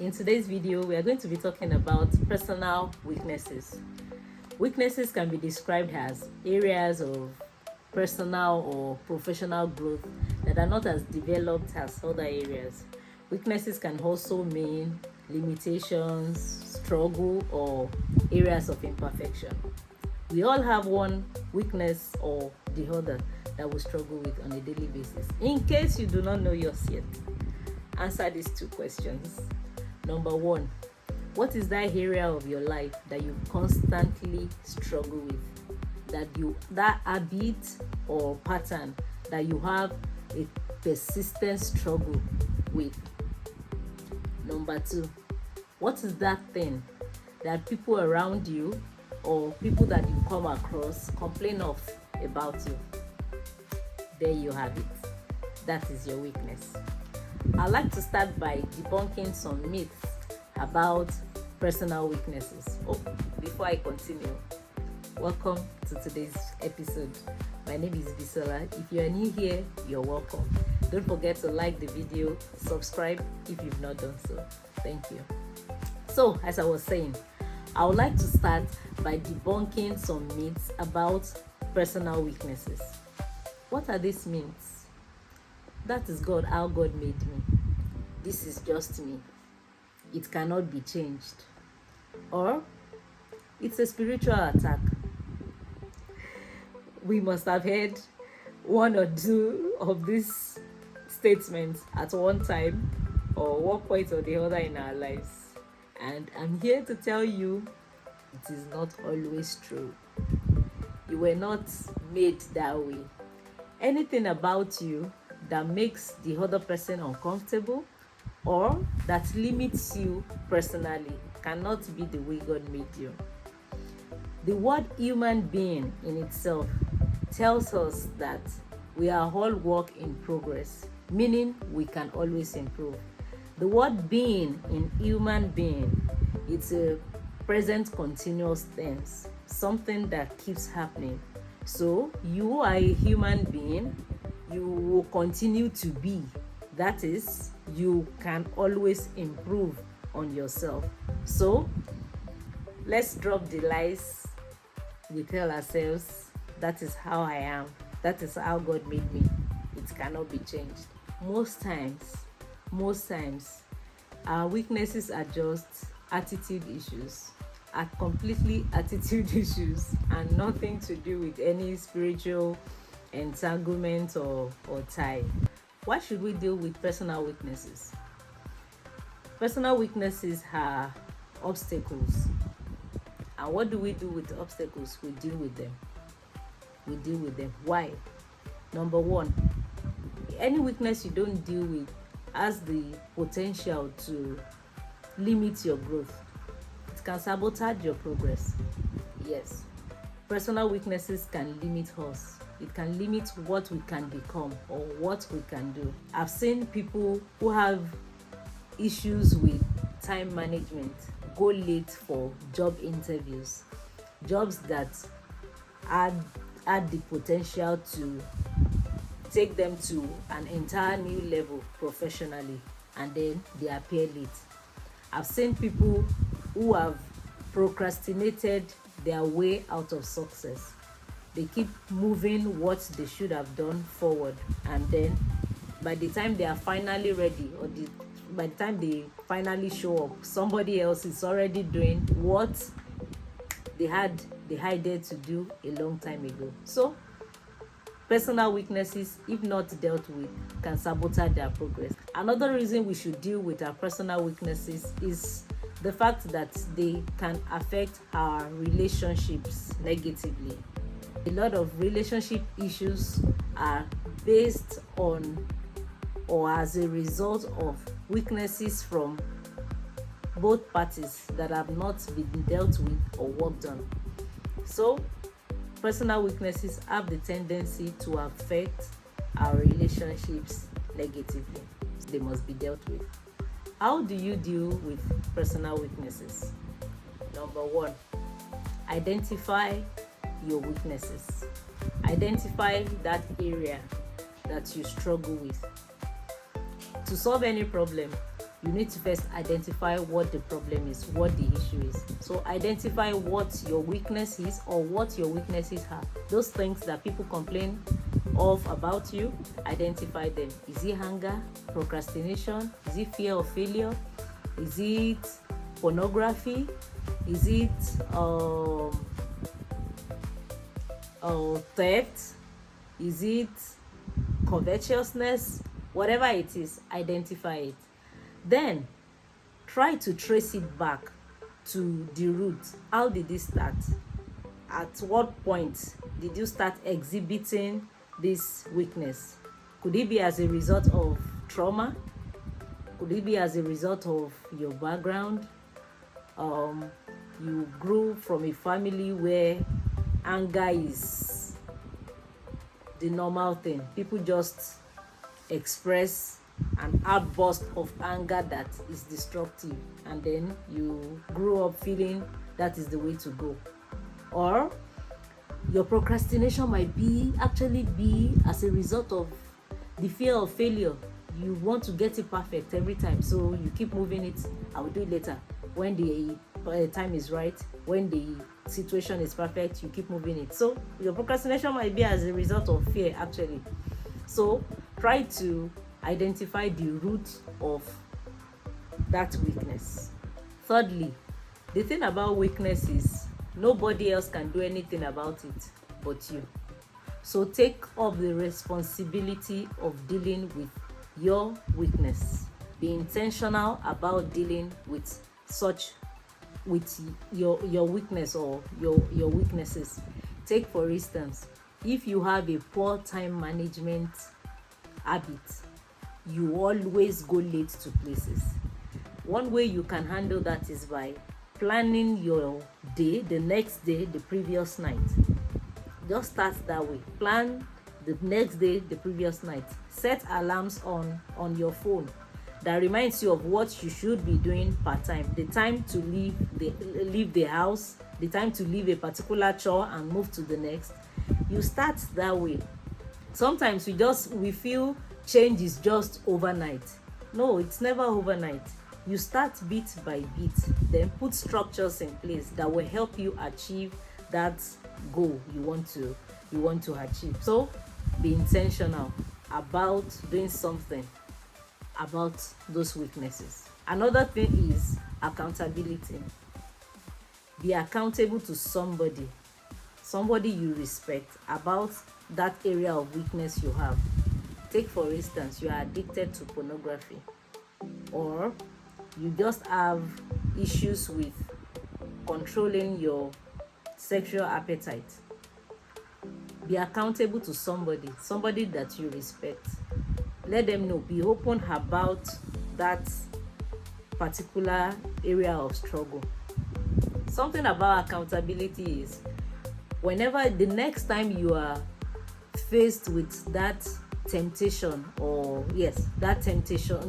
In today's video, we are going to be talking about personal weaknesses. Weaknesses can be described as areas of personal or professional growth that are not as developed as other areas. Weaknesses can also mean limitations, struggle, or areas of imperfection. We all have one weakness or the other that we struggle with on a daily basis. In case you do not know yours yet, answer these two questions. Number one, what is that area of your life that you constantly struggle with? That habit or pattern that you have a persistent struggle with. Number two, what is that thing that people around you or people that you come across complain of about you? There you have it. That is your weakness. I'd like to start by debunking some myths about personal weaknesses. Before I continue, welcome to today's episode. My name is Bisola. If you are new here, you're welcome. Don't forget to like the video, subscribe if you've not done so. Thank you. So, as I was saying, I would like to start by debunking some myths about personal weaknesses. What are these myths? That is God, how God made me. This is just me. It cannot be changed. Or it's a spiritual attack. We must have heard one or two of these statements at one time or one point or the other in our lives. And I'm here to tell you it is not always true. You were not made that way. Anything about you that makes the other person uncomfortable or that limits you personally cannot be the way God made you. The word human being in itself tells us that we are all work in progress, meaning we can always improve. The word being in human being, it's a present continuous tense, something that keeps happening. So you are a human being, you will continue to be. That is, you can always improve on yourself. So let's drop the lies we tell ourselves. That is how I am. That is how God made me. It cannot be changed. Most times, our weaknesses are just attitude issues, are completely attitude issues and nothing to do with any spiritual entanglement or tie. Why should we deal with personal weaknesses? Personal weaknesses are obstacles. And what do we do with obstacles? We deal with them. Why? Number one, any weakness you don't deal with has the potential to limit your growth. It can sabotage your progress. Yes. Personal weaknesses can limit us. It can limit what we can become or what we can do. I've seen people who have issues with time management go late for job interviews, jobs that had the potential to take them to an entire new level professionally, and then they appear late. I've seen people who have procrastinated their way out of success. They keep moving what they should have done forward, and then by the time they are finally ready or by the time they finally show up, somebody else is already doing what they had to do a long time ago. So personal weaknesses, if not dealt with, can sabotage their progress. Another reason we should deal with our personal weaknesses is the fact that they can affect our relationships negatively. A lot of relationship issues are based on or as a result of weaknesses from both parties that have not been dealt with or worked on. So, personal weaknesses have the tendency to affect our relationships negatively. They must be dealt with. How do you deal with personal weaknesses? Number one, identify your weaknesses. Identify that area that you struggle with. To solve any problem, you need to first identify what the problem is, what the issue is. So identify what your weakness is or what your weaknesses are. Those things that people complain of about you, identify them. Is it anger, procrastination? Is it fear of failure? Is it pornography? Is it theft? Is it covetousness? Whatever it is, identify it. Then try to trace it back to the root. How did it start? At what point did you start exhibiting this weakness? Could it be as a result of trauma? Could it be as a result of your background? You grew from a family where anger is the normal thing. People just express an outburst of anger that is destructive, and then you grew up feeling that is the way to go. Or your procrastination might actually be as a result of the fear of failure. You want to get it perfect every time, so you keep moving it. I will do it later. When the time is right, when the situation is perfect, you keep moving it. So your procrastination might be as a result of fear actually. So try to identify the root of that weakness. Thirdly, the thing about weakness is nobody else can do anything about it but you. So take up the responsibility of dealing with your weakness. Be intentional about dealing with your weakness or your weaknesses. Take for instance, if you have a poor time management habit, you always go late to places. One way you can handle that is by planning your day the next day, the previous night. Just start that way. Plan the next day, the previous night. Set alarms on your phone that reminds you of what you should be doing per time. The time to leave the house, the time to leave a particular chore and move to the next. You start that way. Sometimes we feel change is just overnight. No, it's never overnight. You start bit by bit, then put structures in place that will help you achieve that goal you want to achieve. So be intentional about doing something about those weaknesses. Another thing is accountability. Be accountable to somebody you respect about that area of weakness you have. Take for instance, you are addicted to pornography, or you just have issues with controlling your sexual appetite. Be accountable to somebody that you respect. Let them know. Be open about that particular area of struggle. Something about accountability is whenever the next time you are faced with that temptation,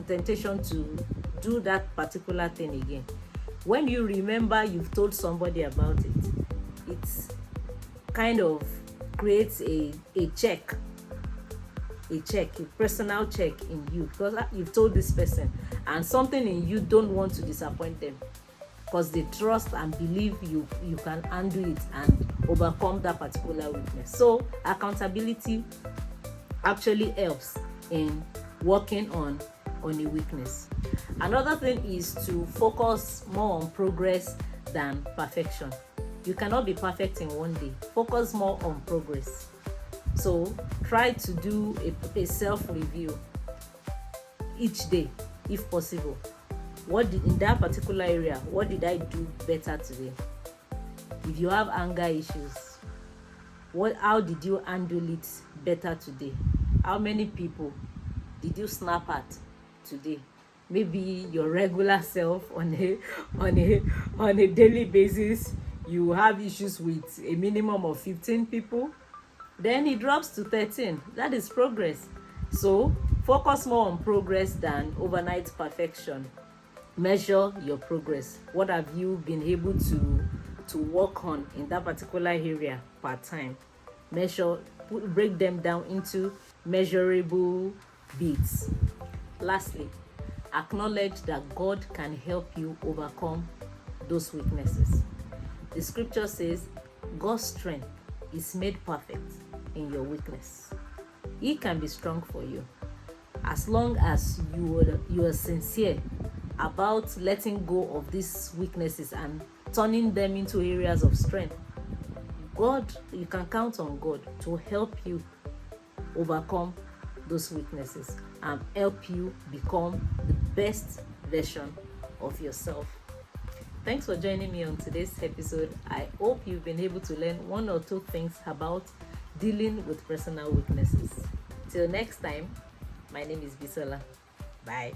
temptation to do that particular thing again, when you remember you've told somebody about it, it's kind of creates a personal check in you, because you've told this person and something in you don't want to disappoint them, because they trust and believe you can handle it and overcome that particular weakness. So accountability actually helps in working on a weakness. Another thing is to focus more on progress than perfection. You cannot be perfect in one day. Focus more on progress. So try to do a self-review each day if possible. In that particular area, what did I do better today? If you have anger issues, how did you handle it better today? How many people did you snap at today? Maybe your regular self on a daily basis, you have issues with a minimum of 15 people, then it drops to 13. That is progress. So focus more on progress than overnight perfection. Measure your progress. What have you been able to work on in that particular area per time? Break them down into measurable bits. Lastly, acknowledge that God can help you overcome those weaknesses. The scripture says, God's strength is made perfect in your weakness. He can be strong for you as long as you are sincere about letting go of these weaknesses and turning them into areas of strength. You can count on God to help you overcome those weaknesses and help you become the best version of yourself. Thanks for joining me on today's episode. I hope you've been able to learn one or two things about dealing with personal weaknesses. Till next time, my name is Bisola. Bye.